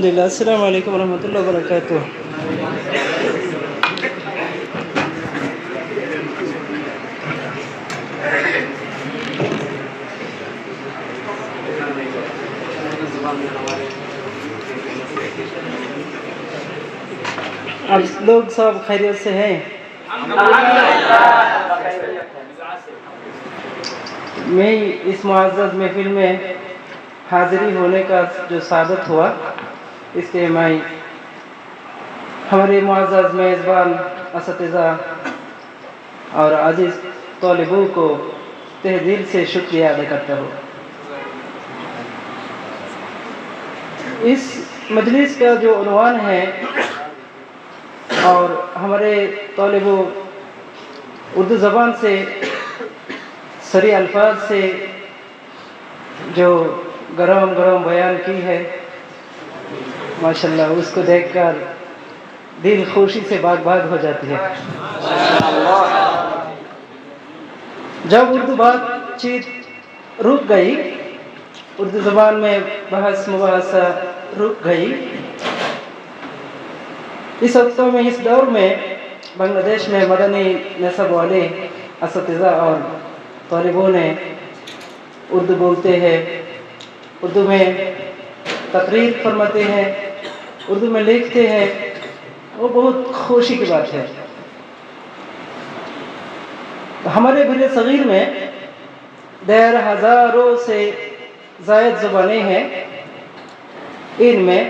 अल्हम्दुलिल्लाह। अस्सलामु अलैकुम रहमतुल्लाहि व बरकातुहू। आप लोग सब खैरियत से हैं? मैं इस मुअज़्ज़ज़ महफिल में हाज़िरी होने का जो सादत हुआ, इसके मैं हमारे मुअज़्ज़ज़ मेज़बान असतिज़ा और अज़ीज़ तालिबों को तहे दिल से शुक्रिया अदा करता हूँ। इस मजलिस का जो उन्वान है और हमारे तालिबों उर्दू ज़बान से सरी अल्फाज से जो गरम गरम बयान की है, माशाल्लाह, उसको देखकर दिल खुशी से बाग बाग हो जाती है। जब उर्दू बातचीत रुक गई, उर्दू ज़बान में बहस मुबाहसा रुक गई, इस वक्तों में, इस दौर में बांग्लादेश में मदनी नस्ब वाले असतिज़ा और तालिबों ने उर्दू बोलते हैं, उर्दू में तकरीर फरमाते हैं, उर्दू में लिखते हैं, वो बहुत खुशी की बात है। हमारे बरे सगीर में देर हज़ारों से ज़ायद ज़बानें हैं। इनमें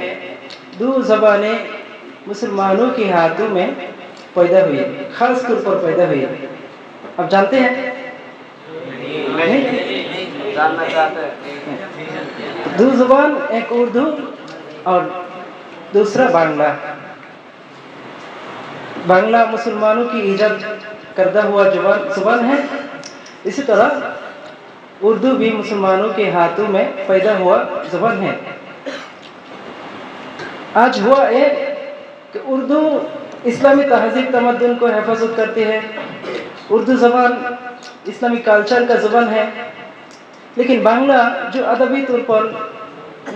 दो ज़बानें मुसलमानों के हाथों में पैदा हुई, ख़ास तौर पर पैदा हुई। आप जानते हैं? नहीं? जानना चाहते हैं? दो ज़बान, एक उर्दू और दूसरा बांग्ला। बांग्ला मुसलमानों की ईजाद करदा हुआ ज़बान है। इसी तरह उर्दू भी मुसलमानों के हाथों में पैदा हुआ ज़बान है। आज हुआ है कि उर्दू इस्लामी तहज़ीब तमद्दुन को हिफाज़त करती है। उर्दू ज़बान इस्लामी कल्चर का ज़बान है, लेकिन बांग्ला जो अदबी तौर पर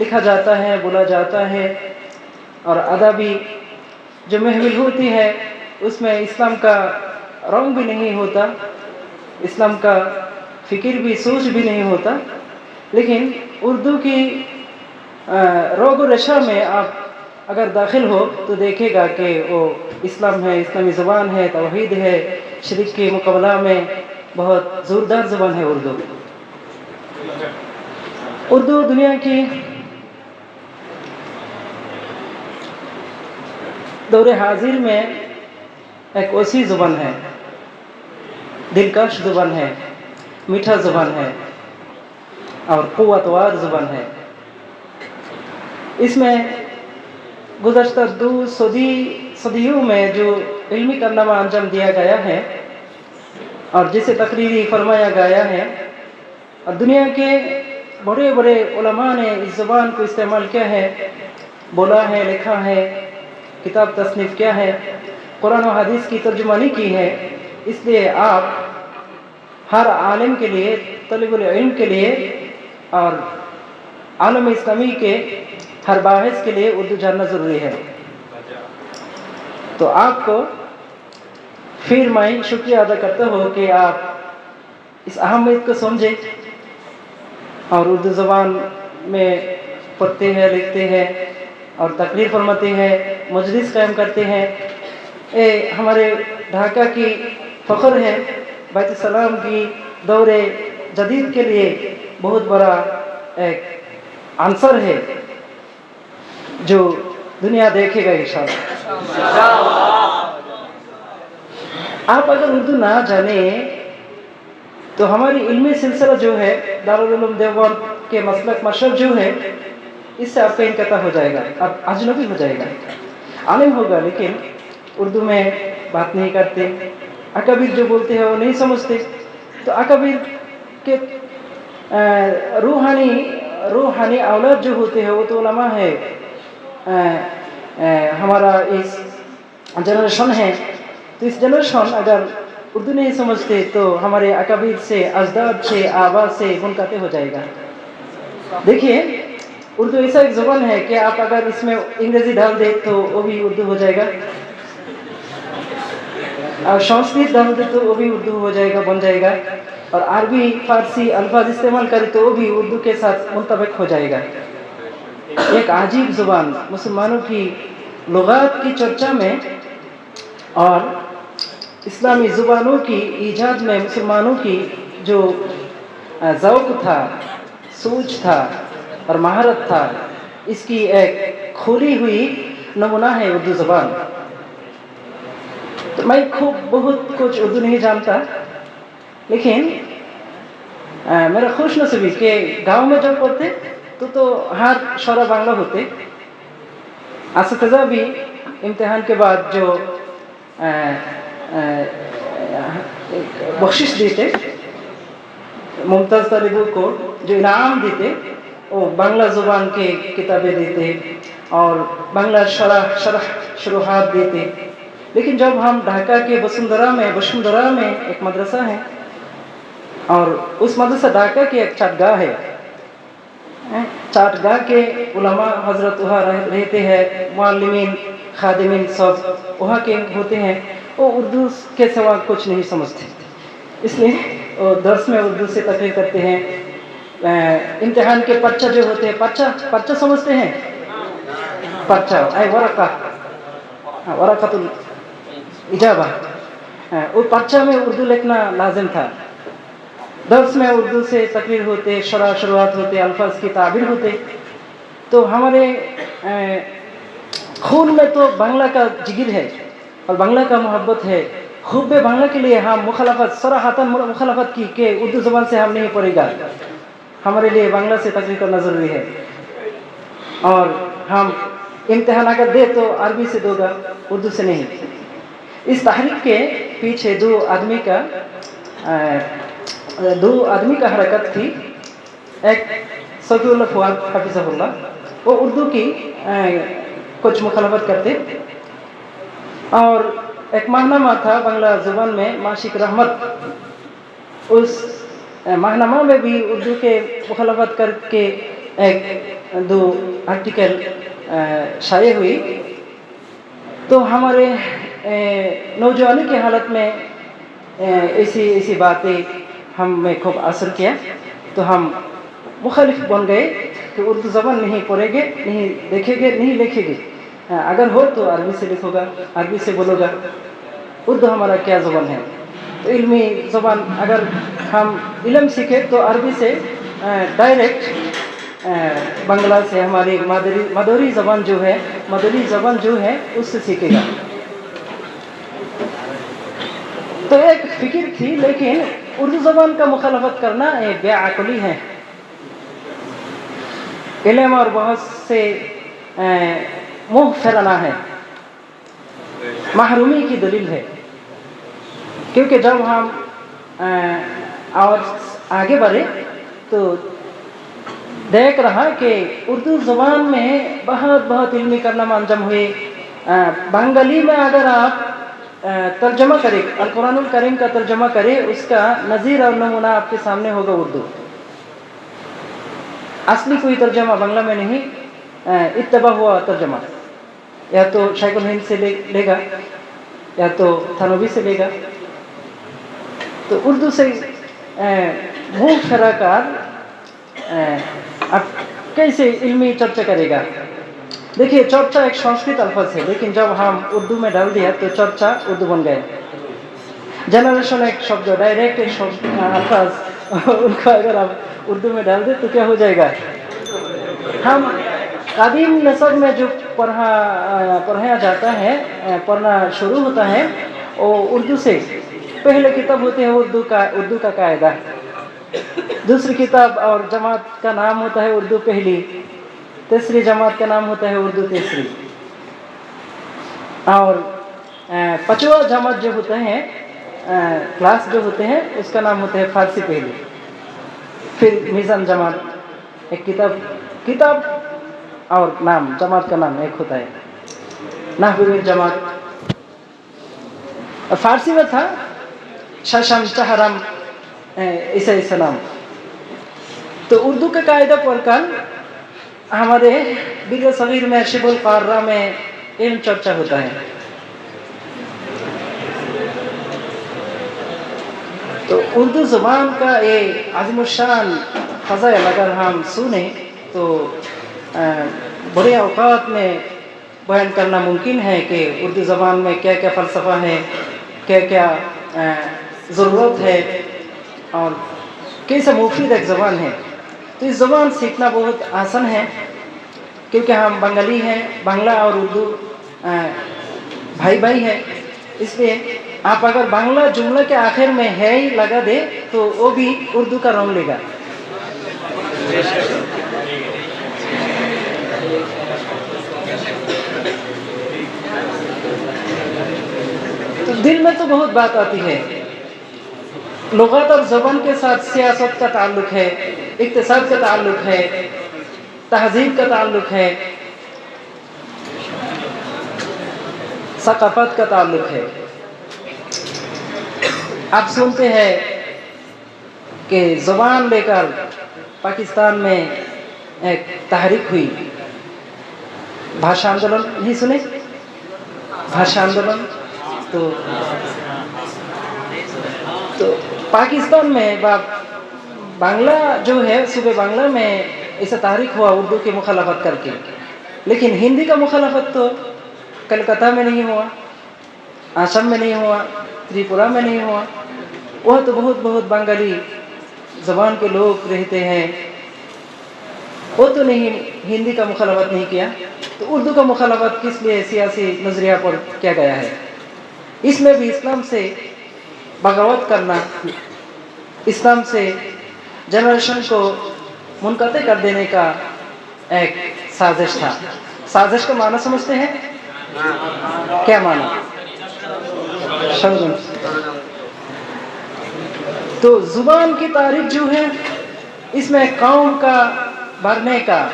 लिखा जाता है, बोला जाता है, और अदबी जो महफिल होती है उसमें इस्लाम का रंग भी नहीं होता, इस्लाम का फ़िक्र भी, सोच भी नहीं होता। लेकिन उर्दू की रोग रेशा में आप अगर दाखिल हो तो देखेगा कि वो इस्लाम है, इस्लामी ज़बान है, तौहीद है, शिर्क के मुकाबला में बहुत ज़ोरदार ज़बान है उर्दू। उर्दू दुनिया की दौरे हाजिर में एक वसी ज़बान है, दिलकश ज़बान है, मीठा ज़बान है और क़ुव्वतवार ज़बान है। इसमें गुज़श्ता 2 सदियों में जो इल्मी कारनामा अंजाम दिया गया है और जिसे तकरीरी फरमाया गया है, और दुनिया के बड़े बड़े उलमा ने इस ज़बान को इस्तेमाल किया है, बोला है, लिखा है, किताब तसनीफ़ किया है, कुरान और हदीस की तर्जुमानी की है। इसलिए आप हर आलिम के लिए, तलिबुल इल्म के लिए और आलम इस्लामी के हर बाहिस के लिए उर्दू जानना ज़रूरी है। तो आपको फिर मैं शुक्रिया अदा करता हूँ कि आप इस अहमियत को समझें और उर्दू ज़बान में पढ़ते हैं, लिखते हैं और तकरीर फरमाते हैं, मजलिस कायम करते हैं। ये हमारे ढाका की फ़ख्र है। बैत सलाम की दौरे जदीद के लिए बहुत बड़ा एक आंसर है जो दुनिया देखेगा इंशाअल्लाह। आप अगर उर्दू ना जाने तो हमारी इल्मी सिलसिला जो है, दारुल उलूम देवबंद के मसलक मशरब जो है, इससे आपका इनक़ता हो जाएगा, आप अजनबी हो जाएगा। आलिम होगा लेकिन उर्दू में बात नहीं करते, अकाबिर जो बोलते हैं वो नहीं समझते। तो अकाबिर के रूहानी औलाद जो होते हैं वो तो उलमा है। हमारा इस जनरेशन है, तो इस जनरेशन अगर उर्दू नहीं समझते तो हमारे अकाबिर से, अजदाद से, आबा से मुनक़ते हो जाएगा। देखिए, उर्दू ऐसा एक ज़ुबान है कि आप अगर इसमें अंग्रेज़ी डाल दें तो वो भी उर्दू हो जाएगा, और संस्कृत डाल दे तो वो भी उर्दू हो जाएगा, बन जाएगा, और अरबी फारसी अल्फाज इस्तेमाल करें तो वो भी उर्दू के साथ मुंतबिक हो जाएगा। एक अजीब ज़ुबान मुसलमानों की लुगात की चर्चा में और इस्लामी ज़ुबानों की ईजाद में मुसलमानों की जो ज़ौक़ था, सूझ था और महारत था, इसकी एक खुली हुई नमूना है उर्दू ज़ुबान। तो मैं खूब बहुत कुछ उर्दू नहीं जानता, लेकिन मेरा खुश नसीबी कि गांव में जब पढ़ते तो हर शोरा बांग्ला होते। असतज़ा भी इम्तिहान के बाद जो बख्शिश देते, मुमताज़ तालिबों को जो इनाम देते, वो बांग्ला ज़ुबान के किताबें देते और बांग्ला शरह शुरुआत देते। लेकिन जब हम ढाका के वसुंधरा में एक मदरसा है, और उस मदरसा ढाका की एक चाटगाह है, चाटगाह के उलमा हजरत वहाँ रहते हैं, मुअल्लिमीन खादिमीन सब वहाँ के होते हैं, वो उर्दू के सिवा कुछ नहीं समझते, इसलिए वो दर्स में उर्दू से तकरीर करते हैं। इम्तिहान के पर्चा जो होते हैं, पर्चा समझते हैं, पर्चा वरक़तुल इजाबा, वो पर्चा में उर्दू लिखना लाजिम था। दर्स में उर्दू से तकरीर होते, शुरुआत होते, अल्फाज की ताबीर होते। तो हमारे खून में तो बांग्ला का जिगर है और बांग्ला का मोहब्बत है। खूब बांग्ला के लिए हम मुखालफत सराहतन मुखालफत की कि उर्दू ज़ुबान से हम नहीं पढ़ेगा, हमारे लिए बांग्ला से तकरीर करना ज़रूरी है, और हम इम्तिहान अगर दे तो अरबी से दोगा, उर्दू से नहीं। इस तहरीक के पीछे दो आदमी का हरकत थी। एक सफ़ीउल्लाह फुआद हफ़िज़हुल्लाह, वो उर्दू की कुछ मुखालफत करते, और एक माहनामा था बांग्ला ज़ुबान में, माशिक रहमत। उस माहनामा में भी उर्दू के मुखालफत करके एक दो आर्टिकल शाये हुई। तो हमारे नौजवानी की हालत में ऐसी बातें हमें खूब असर किया, तो हम मुखालिफ बन गए कि उर्दू ज़बान नहीं पढ़ेंगे, नहीं देखेंगे, नहीं लिखेंगे। अगर हो तो अरबी से लिखोगा, अरबी से बोलोगा, उर्दू हमारा क्या ज़बान है। तो इल्मी ज़बान अगर हम इल्म सीखें तो अरबी से डायरेक्ट बांग्ला से हमारी मदरी ज़बान जो है उससे सीखेगा। तो एक फ़िक्र थी, लेकिन उर्दू ज़बान का मुखालफत करना एक बेअक़ली है, इल्म और बहुत से मुँह फैलाना है, महरूमी की दलील है। क्योंकि जब हम और आगे बढ़े तो देख रहा कि उर्दू ज़बान में बहुत इल्मी कारनामा अंजाम हुए। बंगाली में अगर आप तर्जमा करें, अल कुरानुल करीम का तर्जमा करें, उसका नज़ीर और नमूना आपके सामने होगा उर्दू। असली कोई तर्जमा बांग्ला में नहीं, इत्तबा हुआ तर्जमा या तो शाइखुल हिंद से लेगा या तो थानवी से लेगा। तो उर्दू से मुँह फराकार अब कैसे इल्मी चर्चा करेगा। देखिए, चर्चा एक संस्कृत अल्फाज है, लेकिन जब हम उर्दू में डाल दिया तो चर्चा उर्दू बन गए। जनरेशन एक शब्द, डायरेक्ट एक शब्द अल्फाज, उनको अगर आप उर्दू में डाल दे तो क्या हो जाएगा। हम कदीम नसब में जो पढ़ाया जाता है, पढ़ना शुरू होता है, वो उर्दू से पहले किताब होते हैं उर्दू का कायदा, दूसरी किताब और जमात का नाम होता है उर्दू पहली, तीसरी जमात का नाम होता है उर्दू तीसरी, और पांचवा जमात जो होते हैं, क्लास जो होते हैं, उसका नाम होता है फारसी पहली। फिर मीज़ान जमात, एक किताब और नाम, जमात का नाम एक होता है, नहवी जमात। फारसी में था शशम, चहरम, ऐसा नाम। तो उर्दू का कायदा पढ़कर ہمارے بر صغیر میں شبہ القارہ میں علم چرچا ہوتا ہے. تو اردو زبان کا ایک عظیم الشان فضائل اگر ہم سنیں تو بڑے اوقات میں بیان کرنا ممکن ہے کہ اردو زبان میں کیا کیا فلسفہ ہے، کیا کیا ضرورت ہے اور کیسا مفید ایک زبان ہے. تو اس زبان سیکھنا بہت آسان ہے کیونکہ ہم بنگالی ہیں، بنگلہ اور اردو بھائی بھائی ہیں. اس لیے آپ اگر بنگلہ جملہ کے آخر میں ہے ہی لگا دے تو وہ بھی اردو کا رنگ لے گا. تو دل میں تو بہت بات آتی ہے. لغت اور زبان کے ساتھ سیاست کا تعلق ہے، اقتصاد کا تعلق ہے، تہذیب کا تعلق ہے، ثقافت کا تعلق ہے. آپ سنتے ہیں کہ زبان لے کر پاکستان میں ایک تحریک ہوئی، بھاشا آندولن نہیں سنے؟ بھاشا آندولن. تو پاکستان میں بنگلہ جو ہے صوبے بنگلہ میں ایسا تحریک ہوا اردو کی مخالفت کر کے. لیکن ہندی کا مخالفت تو کلکتہ میں نہیں ہوا، آسام میں نہیں ہوا، تریپورہ میں نہیں ہوا. وہ تو بہت بہت بنگالی زبان کے لوگ رہتے ہیں، وہ تو نہیں ہندی کا مخالفت نہیں کیا. تو اردو کا مخالفت کس لیے سیاسی نظریہ پر کیا گیا ہے؟ اس میں بھی اسلام سے بغاوت کرنا، اسلام سے جنریشن کو منقطع کر دینے کا ایک سازش تھا. سازش کا معنی سمجھتے ہیں؟ کیا معنی؟ تو زبان کی تاریخ جو ہے اس میں قوم کا بڑھنے کا،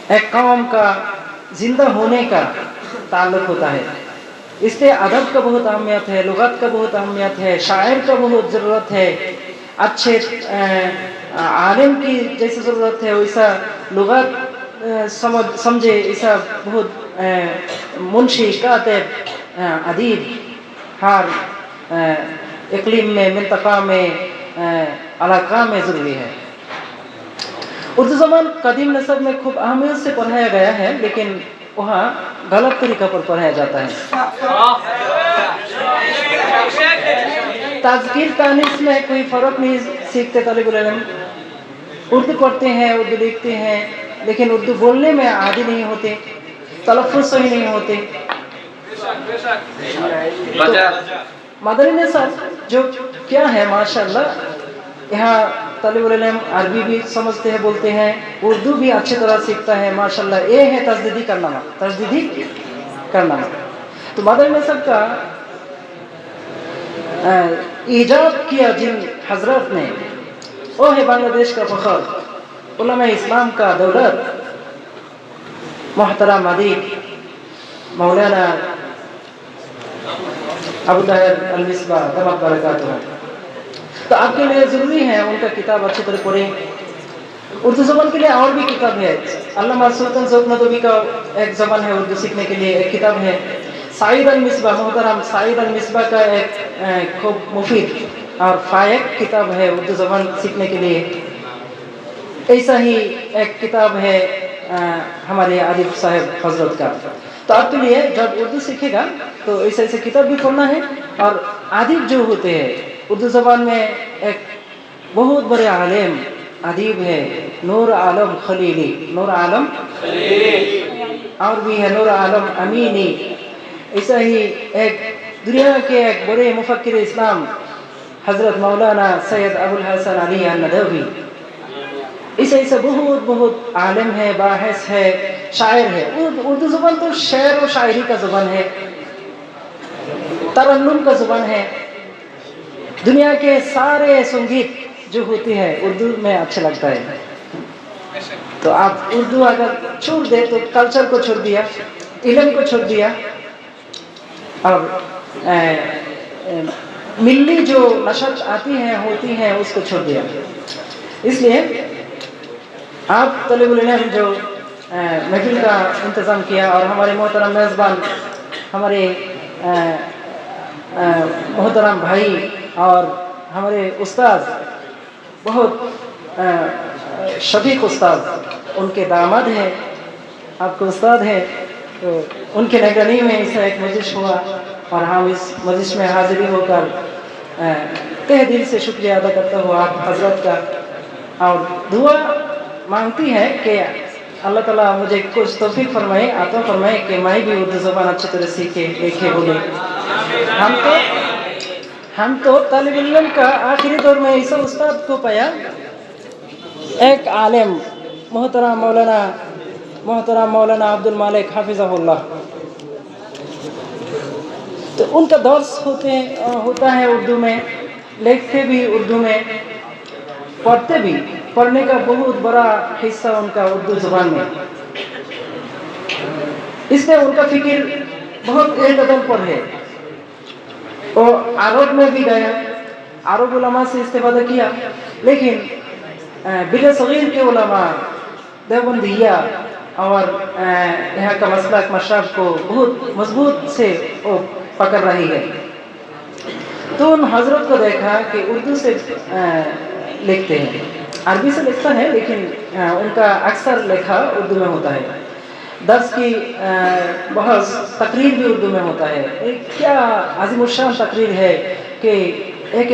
ایک قوم کا زندہ ہونے کا تعلق ہوتا ہے. اس لیے ادب کا بہت اہمیت ہے، لغت کا بہت اہمیت ہے، شاعر کا بہت ضرورت ہے، اچھے عالم کی جیسے ضرورت ہے ویسا لغت سمجھے، ایسا بہت منشی، کاتب، ادیب ہر اقلیم میں، منطقہ میں، علاقہ میں ضروری ہے. اردو زبان قدیم نسب میں خوب اہمیت سے پڑھایا گیا ہے، لیکن وہاں غلط طریقہ پر پڑھایا جاتا ہے. تذکیر تانیث میں کوئی فرق نہیں سیکھتے طالب العلم. اردو پڑھتے ہیں، اردو لکھتے ہیں، لیکن اردو بولنے میں عادی نہیں ہوتے، تلفظ صحیح نہیں ہوتے. مدنی نصاب جو کیا ہے ماشاءاللہ، یہاں طالب العلم عربی بھی سمجھتے ہیں، بولتے ہیں، اردو بھی اچھی طرح سیکھتا ہے ماشاءاللہ. یہ ہے تجدیدی کارنامہ، تجدیدی کارنامہ. تو مدنی نصاب کا ایجاد کیا جن حضرات نے، وہ ہے بنگلہ دیش کا فخر، علماء اسلام کا دولت، محترم ادیب مولانا ابو طاہر المصباح دامت برکاتہ. تو آپ کے لیے ضروری ہے ان کا کتاب اچھی طرح پڑھیں. اردو زبان کے لیے اور بھی کتاب ہے. علامہ سلطان ذوق ندوی کا ایک زبان ہے اردو سیکھنے کے لیے، ایک کتاب ہے. سعید المصباح، محترم سعید المصباح کا ایک خوب مفید اور فائق کتاب ہے اردو زبان سیکھنے کے لیے. ایسا ہی ایک کتاب ہے ہمارے عارف صاحب حضرت کا. تو آپ کے لیے جب اردو سیکھے گا تو ایسے کتاب بھی پڑھنا ہے. اور ادیب جو ہوتے ہیں اردو زبان میں، ایک بہت بڑے عالم ادیب ہے نور عالم خلیلی، نور عالم اور بھی ہے نور عالم امینی. ایسا ہی ایک دنیا کے ایک بڑے مفکر اسلام حضرت مولانا سید ابو الحسن علی الندوی. ایسا بہت بہت عالم ہے، باحث ہے، شاعر ہے. اردو زبان تو شعر و شاعری کا زبان ہے، ترنم کا زبان ہے. دنیا کے سارے سنگیت جو ہوتی ہے اردو میں اچھا لگتا ہے. تو آپ اردو اگر چھوڑ دے تو کلچر کو چھوڑ دیا، علم کو چھوڑ دیا، اور ملی جو نشست آتی ہیں ہوتی ہیں اس کو چھوڑ دیا. اس لیے आप तलीबुल इल्म जो महफिल का इंतज़ाम किया और हमारे मोहतरम मेज़बान हमारे मोहतरम भाई और हमारे उस्ताद बहुत शफीक उस्ताद उनके दामाद हैं, आपके उस्ताद हैं, तो उनके निगरानी में ऐसा एक मजलिस हुआ और हम इस मजलिस में हाजिरी होकर तहे दिल से शुक्रिया अदा करता हूँ आप हजरत का और दुआ मांगती है कि अल्लाह ताला मुझे कुछ तौफीक फरमाए, आता फरमाए कि मैं भी उर्दू ज़बान अच्छी तरह सीखे लिखे बोले। हम तो तालिब इल्म का आखिरी दौर में ऐसा उस्ताद को पाया, एक आलिम मोहतरम मौलाना अब्दुल मालिक हाफिज़हुल्लाह, तो उनका दर्स होता है उर्दू में, लिखते भी उर्दू में, पढ़ते भी, पढ़ने का बहुत बड़ा हिस्सा उनका उर्दू ज़ुबान में, इसलिए उनका फिक्र बहुत एतदल पर है। और अरब में भी गया, अरब उलमा से इस्तेफादा किया, लेकिन बिला सगीर के उलमा देवबंदिया और यहाँ का मसलक मशरब को बहुत मजबूत से वो पकड़ रही है। तो उन हजरत को देखा कि उर्दू से लिखते हैं, अरबी से लिखता है लेकिन उनका अक्सर लिखा उर्दू में होता है, दर्स की बहस तकरीर भी उर्दू में होता है। एक क्या अज़ीमुश्शान तकरीर है कि एक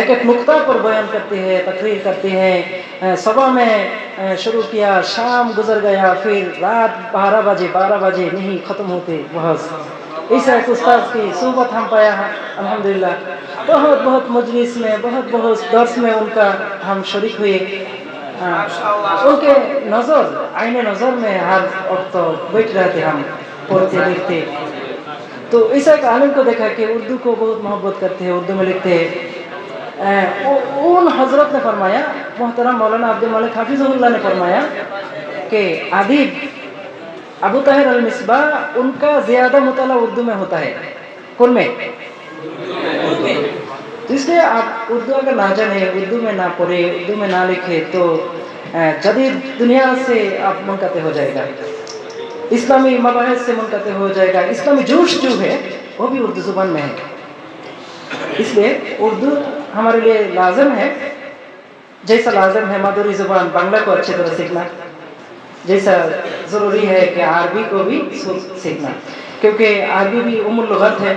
एक नुक्ता पर बयान करते हैं, तकरीर करते हैं। सुबह में शुरू किया, शाम गुजर गया, फिर रात 12 बजे नहीं ख़त्म होते बहस। ऐसा एक उस्ताद की सोबत हम पाया है अल्हम्दुलिल्लाह। बहुत मजलिस में, बहुत दर्स में उनका हम शरीक हुए। उनके नज़र आईने नज़र में हर वक्त बैठ रहे थे हम पढ़ते लिखते। तो ऐसा एक आलिम को देखा कि उर्दू को बहुत मोहब्बत करते हैं, उर्दू में लिखते हैं। उन हजरत ने फरमाया, मोहतरम मौलाना अब्दुल मालिक हाफिज़हुल्लाह ने फरमाया कि अदीब अबू ताहिर अल मिसबाह उनका ज़्यादा मुताला उर्दू में होता है। कौन में? तो इसलिए आप उर्दू अगर ना जाने, उर्दू में ना पढ़े, उर्दू में ना लिखे तो जदीद दुनिया से आप मुनक़ते हो जाएगा, इस्लामी मबाहिस से मुनक़ते हो जाएगा। इस्लामी जोश जो है वो भी उर्दू ज़ुबान में है। इसलिए उर्दू हमारे लिए लाजम है, जैसा लाजम है मादरी ज़ुबान बांग्ला को अच्छी तरह सीखना, जैसा ज़रूरी है कि अरबी को भी सीखना, क्योंकि अरबी भी उम्मुल लुग़त है,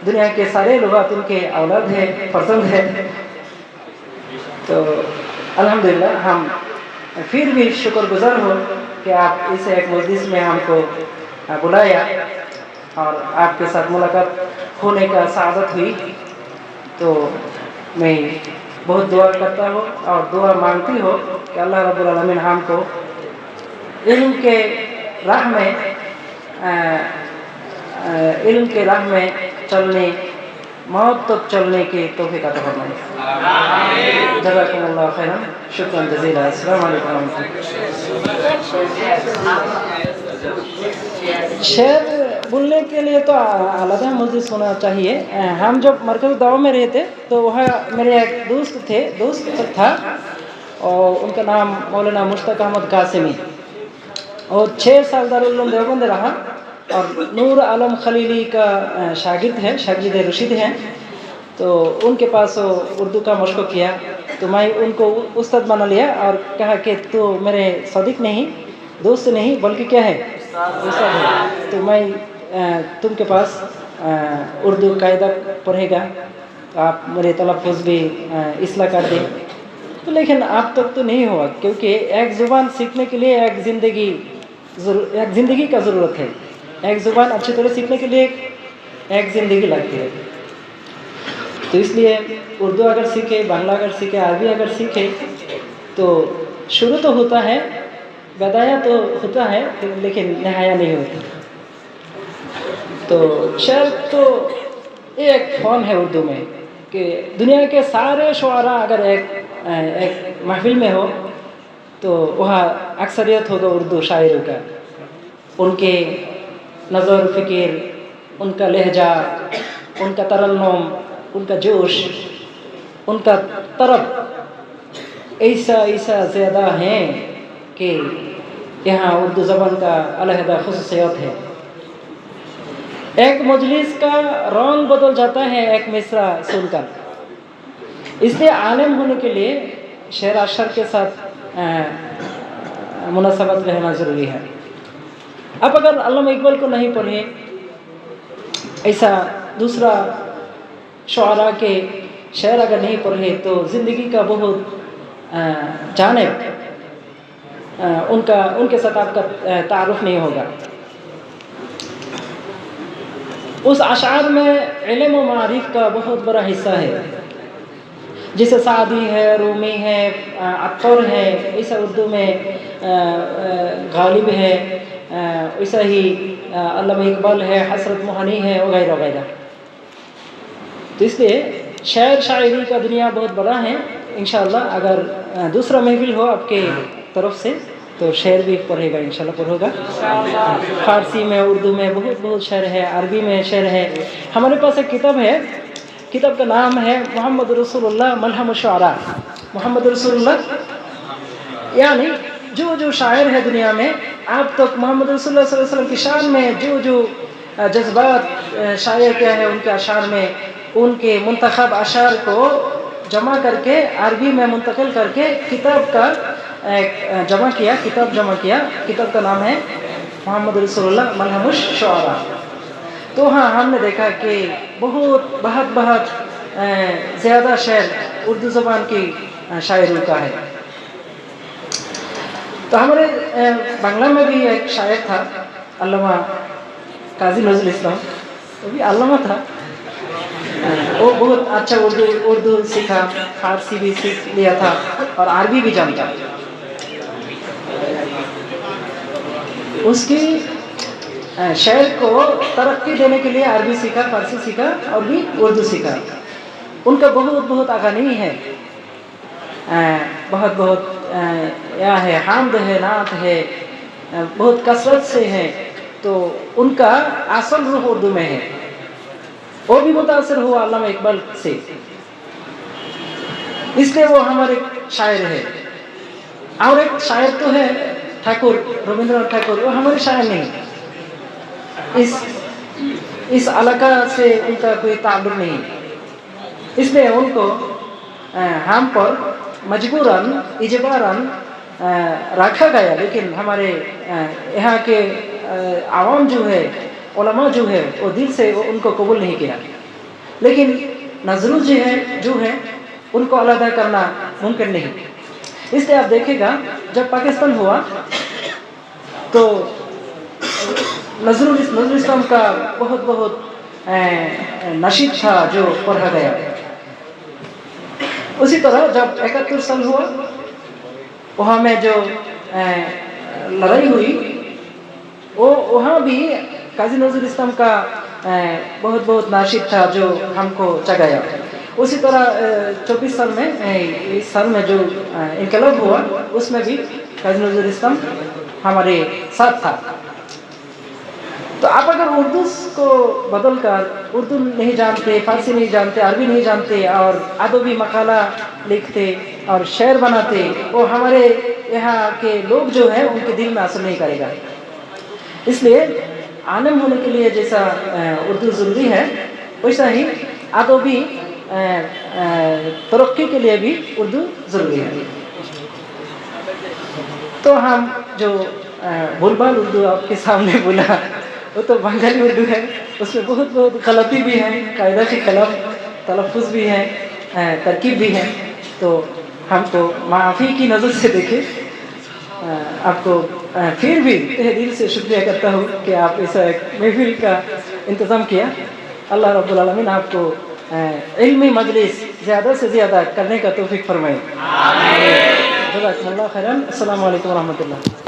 दुनिया के सारे लुग़त उनके औलाद है, फर्जंद है। तो अल्हम्दुलिल्लाह हम फिर भी शुक्रगुज़ार हो कि आप इस एक मजलिस में हमको बुलाया और आपके साथ मुलाकात होने का सआदत हुई। तो मैं बहुत दुआ करता हूँ और दुआ मांगती हूँ कि अल्लाह रब्बुल आलमीन हमको इल्म के राह में चलने, मौत तक चलने की तौफीक अता फरमाए। जज़ाकुमुल्लाह खैरन, शुक्रान जज़ीला। अस्सलामु अलैकुम। शेर बोलने के लिए तो अलग मजलिस होना चाहिए। हम जब मरकज़ दावा में रहते तो वहाँ मेरे एक दोस्त था और उनका नाम मौलाना मुश्ताक अहमद कासिमी, और 6 साल दारुल उलूम देवबंद रहा और नूर आलम खलीली का शागिर्द रशीद हैं। तो उनके पास उर्दू का मशक़ किया, तो मैं उनको उस्ताद बना लिया और कहा कि तो मेरे सदीक नहीं, दोस्त नहीं, बल्कि क्या है, उस्ताद है। तो मैं तुम के पास उर्दू कायदा पढ़ेगा, तो आप मेरे तलफ़्फ़ुज़ भी इस्लाह कर दें। तो लेकिन अब तक तो नहीं हुआ, क्योंकि एक ज़ुबान सीखने के लिए एक ज़िंदगी का ज़रूरत है। एक ज़ुबान अच्छी तरह सीखने के लिए एक ज़िंदगी लगती है। तो इसलिए उर्दू अगर सीखे, बांग्ला अगर सीखे, अरबी अगर सीखे तो शुरू तो होता है, बदाया तो होता है, लेकिन नहाया नहीं होता। तो शेर तो एक फ़न है उर्दू में कि दुनिया के सारे शुआरा अगर एक महफिल में हो तो वहाँ अक्सरियत होगा उर्दू शायरों का। उनके नज़र फ़िक्र, उनका लहजा, उनका तरन्नुम, उनका जोश, उनका तरब, ऐसा ज़्यादा हैं कि यहाँ उर्दू ज़बान का अलहदा खुसूसियत है। एक मजलिस का रंग बदल जाता है एक मिसरा सुनकर। इसलिए आलिम होने के लिए शेर अशर के साथ मुनासबत रहना ज़रूरी है। अब अगर अल्लामा इकबाल को नहीं पढ़े, ऐसा दूसरा शुआरा के शेर अगर नहीं पढ़े तो ज़िंदगी का बहुत जानिब उनके साथ आपका तारुफ नहीं होगा। उस अशार में इल्म व मारिफ का बहुत बड़ा हिस्सा है, जैसे सादी है, रूमी है, अत्तर है, ऐसा उर्दू में गालिब है, वैसा ही अल्लामा इकबाल है, हसरत मोहानी है, वगैरह वगैरह। तो इसलिए शायर शायरी का दुनिया बहुत बड़ा है। इंशाअल्लाह अगर दूसरा महफिल हो आपके तरफ से तो शेर भी पढ़ेगा, इंशाअल्लाह पढ़ेगा। फारसी में, उर्दू में बहुत शेर है, अरबी में शेर है। हमारे पास एक किताब है, किताब का नाम है मोहम्मद रसूलुल्लाह मलहम शुआरा। मोहम्मद रसूलुल्लाह यानी जो शायर है दुनिया में, आप तक मोहम्मद रसूलुल्लाह सल्लल्लाहु अलैहि वसल्लम की शान में जो जज्बात शायर क्या है उनके अशार में, उनके मुंतखब अशार को जमा करके अरबी में मुंतकिल करके किताब का जमा किया। किताब का नाम है मोहम्मद रसूलुल्लाह मलहम शुआरा। तो हाँ, हमने देखा कि बहुत ज़्यादा शेर उर्दू ज़बान की शायरों का है। तो हमारे बांग्ला में भी एक शायर था, अल्लामा काजी नजरुल इस्लाम, वो भी अल्लामा था। वो बहुत अच्छा उर्दू सीखा, फारसी भी सीख लिया था और अरबी भी जानता। उसकी शेर को तरक्की देने के लिए अरबी सीखा, फारसी सीखा और भी उर्दू सीखा। उनका बहुत अगानी है, बहुत या है, हामद है, नात है, बहुत कसरत से है। तो उनका असल रूह उर्दू में है। वो भी मुतासिर हुआ अल्लामा इकबाल से, इसलिए वो हमारे शायर है। और एक शायर तो है ठाकुर, रविंद्रनाथ ठाकुर, वो हमारे शायर नहीं। इस इलाका से उनका कोई ताल्लुक नहीं, इसलिए उनको हम पर मजबूरन इजबारन रखा गया। लेकिन हमारे यहाँ के आवाम जो है, उलमा जो है, वो दिल से उनको कबूल नहीं किया। लेकिन नजरुल जो है उनको अलग करना मुमकिन नहीं। इसलिए आप देखिएगा जब पाकिस्तान हुआ तो नजरुल इस्लाम का बहुत नशीद था जो पढ़ा गया। उसी तरह जब 71 साल हुआ, वहाँ में जो लड़ाई हुई, वो वहाँ भी काजी नजरुल इस्लाम का बहुत नाशिद था जो हमको जगाया। उसी तरह 24 साल में, इस साल में जो इनकलाब हुआ, उसमें भी काजी नजरुल इस्लाम हमारे साथ था। तो आप अगर उर्दू को बदल कर, उर्दू नहीं जानते, फारसी नहीं जानते, अरबी नहीं जानते और अदबी मकाला लिखते और शेर बनाते, वो हमारे यहाँ के लोग जो है उनके दिल में असर नहीं करेगा। इसलिए आलिम होने के लिए जैसा उर्दू ज़रूरी है, वैसा ही अदबी तरक्की के लिए भी उर्दू ज़रूरी है। तो हम जो भूलभाल उर्दू आपके सामने बोला, वो तो बंगाली उर्दू है, उसमें बहुत गलती भी है, कायदा के खिलाफ तलफ़ुज़ भी है, तरकीब भी है। तो हमको माफ़ी की नज़र से देखें। आपको फिर भी तहे दिल से शुक्रिया करता हूँ कि आप ऐसा एक महफिल का इंतज़ाम किया। अल्लाह रब्बुल आलमीन आपको इल्मी मजलिस ज़्यादा से ज़्यादा करने का तौफीक फरमाए। आमीन। जज़ाकल्लाह खैरन। अस्सलामु अलैकुम व रहमतुल्लाह।